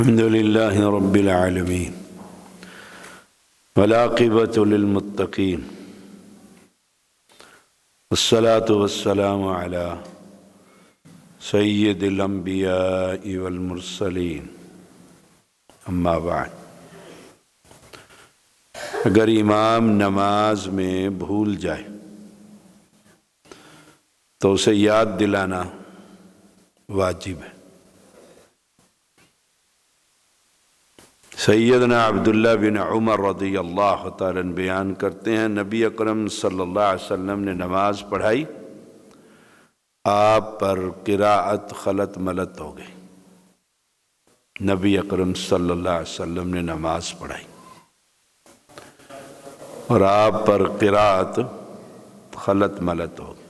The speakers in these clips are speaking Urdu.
الحمد لله رب العالمين والعاقبة للمتقين والصلاة والسلام على سید الانبیاء والمرسلین اما بعد۔ اگر امام نماز میں بھول جائے تو اسے یاد دلانا واجب ہے۔ سیدنا عبداللہ بن عمر رضی اللہ تعالیٰ بیان کرتے ہیں، نبی اکرم صلی اللہ علیہ وسلم نے نماز پڑھائی، آپ پر قراءت خلط ملط ہو گئی۔ نبی اکرم صلی اللہ علیہ وسلم نے نماز پڑھائی اور آپ پر قراءت خلط ملط ہو گئی۔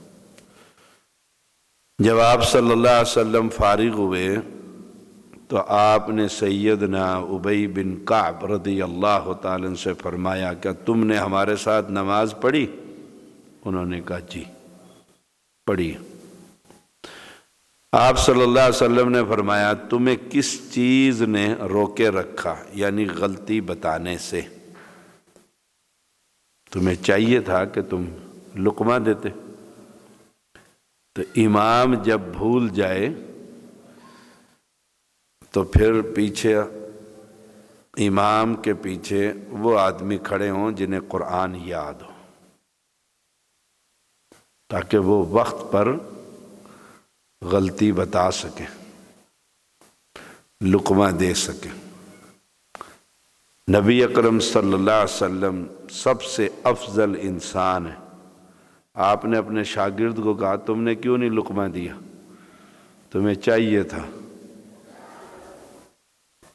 جب آپ صلی اللہ علیہ وسلم فارغ ہوئے تو آپ نے سیدنا ابی بن کعب رضی اللہ تعالیٰ سے فرمایا، کیا تم نے ہمارے ساتھ نماز پڑھی؟ انہوں نے کہا جی پڑھی۔ آپ صلی اللہ علیہ وسلم نے فرمایا، تمہیں کس چیز نے روکے رکھا؟ یعنی غلطی بتانے سے۔ تمہیں چاہیے تھا کہ تم لقمہ دیتے۔ تو امام جب بھول جائے تو پھر پیچھے امام کے پیچھے وہ آدمی کھڑے ہوں جنہیں قرآن یاد ہو، تاکہ وہ وقت پر غلطی بتا سکیں، لقمہ دے سکیں۔ نبی اکرم صلی اللہ علیہ وسلم سب سے افضل انسان ہے۔ آپ نے اپنے شاگرد کو کہا، تم نے کیوں نہیں لقمہ دیا؟ تمہیں چاہیے تھا۔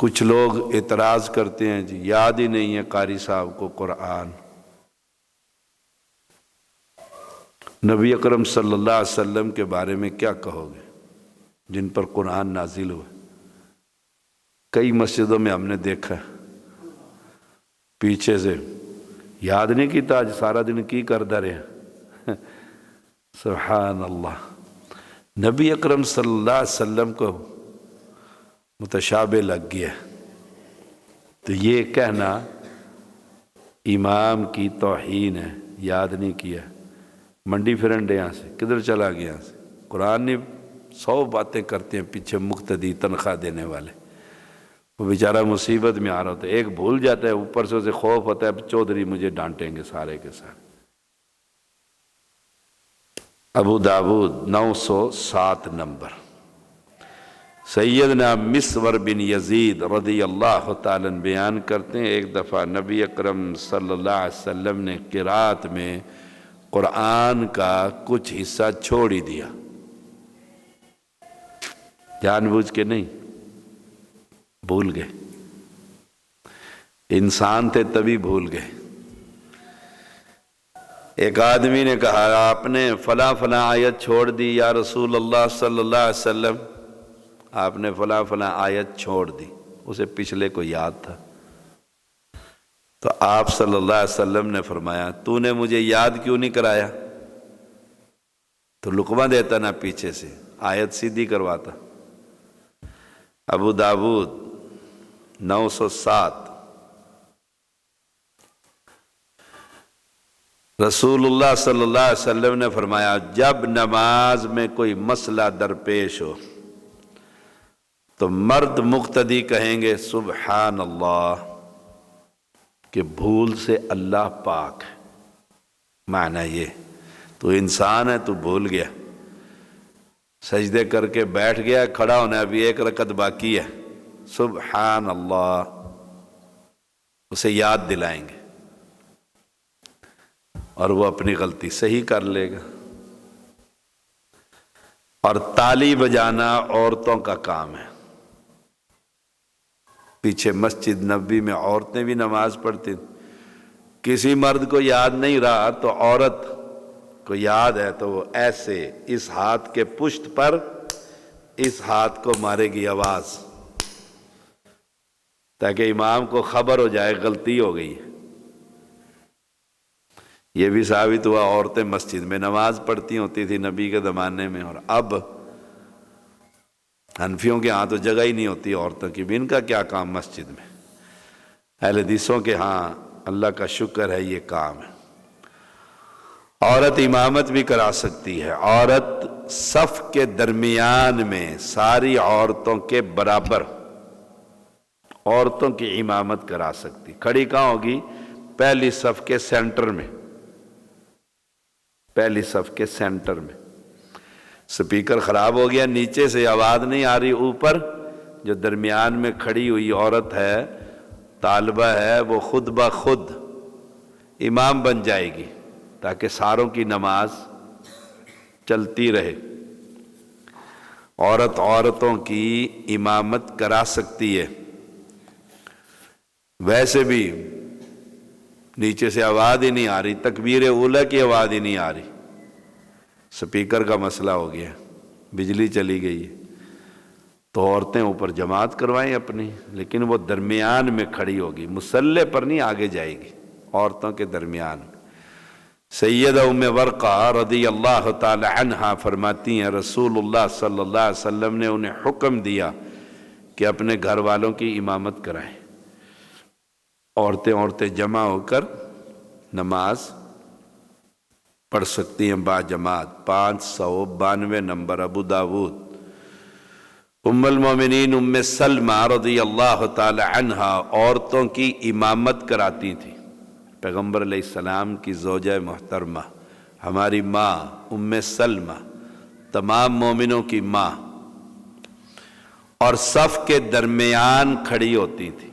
کچھ لوگ اعتراض کرتے ہیں، جی یاد ہی نہیں ہے قاری صاحب کو قرآن۔ نبی اکرم صلی اللہ علیہ وسلم کے بارے میں کیا کہو گے جن پر قرآن نازل ہوئے؟ کئی مسجدوں میں ہم نے دیکھا ہے، پیچھے سے یاد نہیں کیتا، آج سارا دن کی کردا رہے۔ سبحان اللہ۔ نبی اکرم صلی اللہ علیہ وسلم کو متشابہ لگ گیا، تو یہ کہنا امام کی توہین ہے۔ یاد نہیں کیا، منڈی پھرنڈے یہاں سے کدھر چلا گیا؟ یہاں سے قرآن نہیں، 100 باتیں کرتے ہیں پیچھے مقتدی تنخواہ دینے والے، وہ بیچارہ مصیبت میں آ رہا ہوتا ہے، ایک بھول جاتا ہے، اوپر سے اسے خوف ہوتا ہے چودھری مجھے ڈانٹیں گے سارے کے سارے۔ ابو داود 907 نمبر۔ سیدنا مسور بن یزید رضی اللہ تعالیٰ بیان کرتے ہیں، ایک دفعہ نبی اکرم صلی اللہ علیہ وسلم نے قرات میں قرآن کا کچھ حصہ چھوڑ ہی دیا، جان بوجھ کے نہیں، بھول گئے۔ انسان تھے تبھی بھول گئے۔ ایک آدمی نے کہا، آپ نے فلاں فلاں آیت چھوڑ دی یا رسول اللہ صلی اللہ علیہ وسلم، آپ نے فلاں فلاں آیت چھوڑ دی، اسے پچھلے کو یاد تھا۔ تو آپ صلی اللہ علیہ وسلم نے فرمایا، تو نے مجھے یاد کیوں نہیں کرایا؟ تو لقمہ دیتا نا پیچھے سے، آیت سیدھی کرواتا۔ ابو داود 907۔ رسول اللہ صلی اللہ علیہ وسلم نے فرمایا، جب نماز میں کوئی مسئلہ درپیش ہو تو مرد مقتدی کہیں گے سبحان اللہ، کہ بھول سے اللہ پاک ہے۔ معنی یہ، تو انسان ہے، تو بھول گیا، سجدے کر کے بیٹھ گیا، کھڑا ہونا ابھی 1 رکعت باقی ہے، سبحان اللہ، اسے یاد دلائیں گے اور وہ اپنی غلطی صحیح کر لے گا۔ اور تالی بجانا عورتوں کا کام ہے۔ پیچھے مسجد نبوی میں عورتیں بھی نماز پڑھتی، کسی مرد کو یاد نہیں رہا تو عورت کو یاد ہے تو وہ ایسے اس ہاتھ کے پشت پر اس ہاتھ کو مارے گی آواز، تاکہ امام کو خبر ہو جائے غلطی ہو گئی۔ یہ بھی ثابت ہوا عورتیں مسجد میں نماز پڑھتی ہوتی تھی نبی کے زمانے میں، اور اب حنفیوں کے ہاں تو جگہ ہی نہیں ہوتی عورتوں کی بھی، ان کا کیا کام مسجد میں؟ اہل حدیثوں کے ہاں اللہ کا شکر ہے یہ کام ہے۔ عورت امامت بھی کرا سکتی ہے، عورت صف کے درمیان میں ساری عورتوں کے برابر عورتوں کی امامت کرا سکتی۔ کھڑی کہاں ہوگی؟ پہلی صف کے سینٹر میں، پہلی صف کے سینٹر میں۔ سپیکر خراب ہو گیا، نیچے سے آواز نہیں آ رہی، اوپر جو درمیان میں کھڑی ہوئی عورت ہے، طالبہ ہے، وہ خود بخود امام بن جائے گی تاکہ ساروں کی نماز چلتی رہے۔ عورت عورتوں کی امامت کرا سکتی ہے۔ ویسے بھی نیچے سے آواز ہی نہیں آ رہی، تکبیر اولیٰ کی آواز ہی نہیں آ رہی، سپیکر کا مسئلہ ہو گیا، بجلی چلی گئی ہے، تو عورتیں اوپر جماعت کروائیں اپنی، لیکن وہ درمیان میں کھڑی ہوگی، مصلی پر نہیں آگے جائے گی، عورتوں کے درمیان۔ سیدہ ام ورقہ رضی اللہ تعالی عنہا فرماتی ہیں رسول اللہ صلی اللہ علیہ وسلم نے انہیں حکم دیا کہ اپنے گھر والوں کی امامت کرائیں۔ عورتیں جمع ہو کر نماز پڑھ سکتی ہیں با جماعت۔ 592 نمبر ابو داود۔ ام المومنین ام سلمہ رضی اللہ تعالی عنہا عورتوں کی امامت کراتی تھی۔ پیغمبر علیہ السلام کی زوجہ محترمہ، ہماری ماں ام سلمہ، تمام مومنوں کی ماں، اور صف کے درمیان کھڑی ہوتی تھی،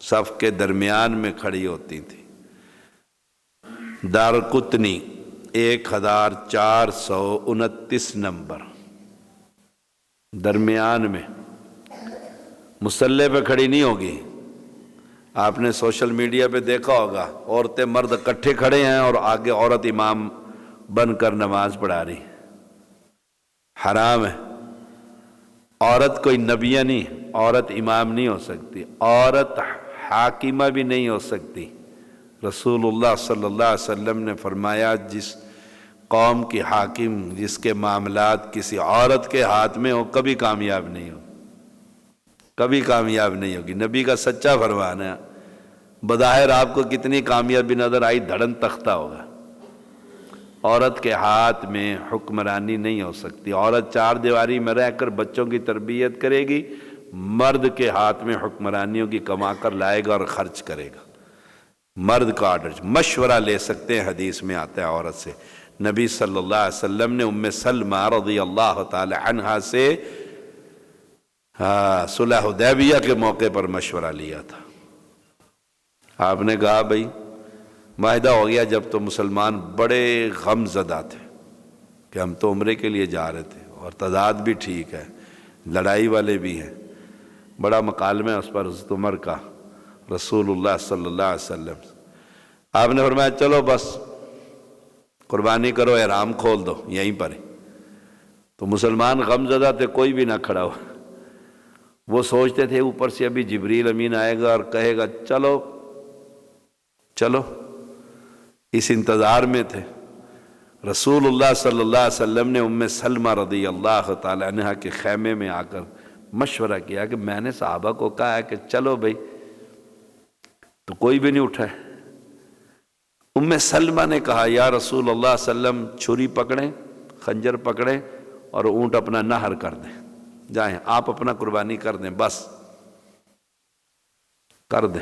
صف کے درمیان میں کھڑی ہوتی تھی۔ دارقطنی 1429 نمبر، درمیان میں، مصلی پہ کھڑی نہیں ہوگی۔ آپ نے سوشل میڈیا پہ دیکھا ہوگا، عورتیں مرد اکٹھے کھڑے ہیں اور آگے عورت امام بن کر نماز پڑھا رہی، حرام ہے۔ عورت کوئی نبیہ نہیں، عورت امام نہیں ہو سکتی، عورت حاکمہ بھی نہیں ہو سکتی۔ رسول اللہ صلی اللہ علیہ وسلم نے فرمایا جس قوم کی حاکم، جس کے معاملات کسی عورت کے ہاتھ میں ہو، کبھی کامیاب نہیں ہو، کبھی کامیاب نہیں ہوگی۔ نبی کا سچا فرمان ہے۔ بظاہر آپ کو کتنی کامیابی نظر آئی، دھڑن تختہ ہوگا۔ عورت کے ہاتھ میں حکمرانی نہیں ہو سکتی۔ عورت چار دیواری میں رہ کر بچوں کی تربیت کرے گی، مرد کے ہاتھ میں حکمرانیوں کی کما کر لائے گا اور خرچ کرے گا۔ مرد کا آرڈر، مشورہ لے سکتے ہیں، حدیث میں آتا ہے عورت سے۔ نبی صلی اللہ علیہ وسلم نے ام سلمہ رضی اللہ تعالی عنہا سے صلح حدیبیہ کے موقع پر مشورہ لیا تھا۔ آپ نے کہا بھائی معاہدہ ہو گیا، جب تو مسلمان بڑے غم زدہ تھے کہ ہم تو عمرے کے لیے جا رہے تھے اور تعداد بھی ٹھیک ہے، لڑائی والے بھی ہیں، بڑا مکالمہ ہے اس پر حضرت عمر کا رسول اللہ صلی اللہ علیہ وسلم۔ آپ نے فرمایا چلو بس قربانی کرو، احرام کھول دو یہیں پر ہی۔ تو مسلمان غم زدہ تھے، کوئی بھی نہ کھڑا ہو۔ وہ سوچتے تھے اوپر سے ابھی جبریل امین آئے گا اور کہے گا چلو چلو، اس انتظار میں تھے۔ رسول اللہ صلی اللہ علیہ وسلم نے ام سلمہ رضی اللہ تعالی عنہ کے خیمے میں آ کر مشورہ کیا کہ میں نے صحابہ کو کہا ہے کہ چلو بھائی، تو کوئی بھی نہیں اٹھا ہے۔ ام سلمہ نے کہا یا رسول اللہ صلی اللہ علیہ وسلم، چھری پکڑیں، خنجر پکڑیں اور اونٹ اپنا نہر کر دیں، جائیں آپ اپنا قربانی کر دیں، بس کر دیں۔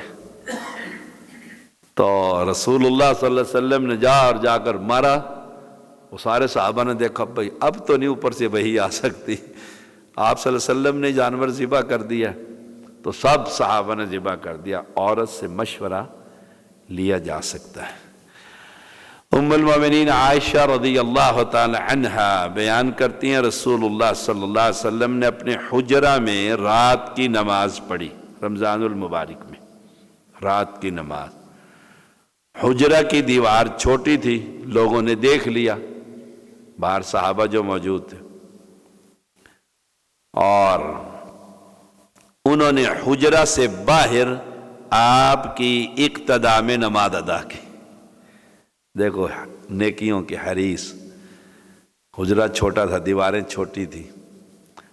تو رسول اللہ صلی اللہ علیہ وسلم نے جا کر مارا۔ وہ سارے صحابہ نے دیکھا بھائی اب تو نہیں اوپر سے وحی آ سکتی، آپ صلی اللہ علیہ وسلم نے جانور ذبح کر دیا، تو سب صحابہ نے ذبح کر دیا۔ عورت سے مشورہ لیا جا سکتا ہے۔ ام المومنین عائشہ رضی اللہ تعالی عنہا بیان کرتی ہیں رسول اللہ صلی اللہ علیہ وسلم نے اپنے حجرہ میں رات کی نماز پڑھی، رمضان المبارک میں رات کی نماز۔ حجرہ کی دیوار چھوٹی تھی، لوگوں نے دیکھ لیا، باہر صحابہ جو موجود تھے، اور انہوں نے حجرہ سے باہر آپ کی اقتداء میں نماز ادا کی۔ دیکھو نیکیوں کے حریص۔ حجرہ چھوٹا تھا، دیواریں چھوٹی تھی،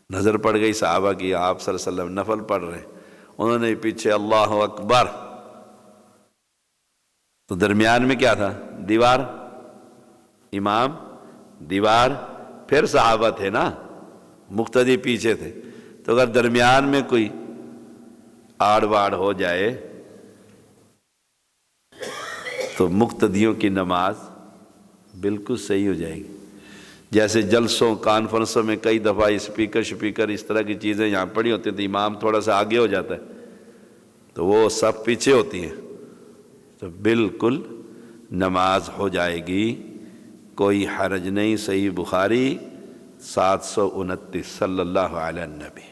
نظر پڑ گئی صحابہ کی، آپ صلی اللہ علیہ وسلم نفل پڑھ رہے ہیں، انہوں نے پیچھے اللہ اکبر، تو درمیان میں کیا تھا؟ دیوار، امام، دیوار، پھر صحابہ تھے نا، مقتدی پیچھے تھے، تو اگر درمیان میں کوئی آڑ باڑ ہو جائے تو مقتدیوں کی نماز بالکل صحیح ہو جائے گی۔ جیسے جلسوں کانفرنسوں میں کئی دفعہ اسپیکر اس طرح کی چیزیں یہاں پڑی ہوتی ہیں تو امام تھوڑا سا آگے ہو جاتا ہے تو وہ سب پیچھے ہوتی ہیں، تو بالکل نماز ہو جائے گی، کوئی حرج نہیں۔ صحیح بخاری 729 صلی اللہ علیہ النبی۔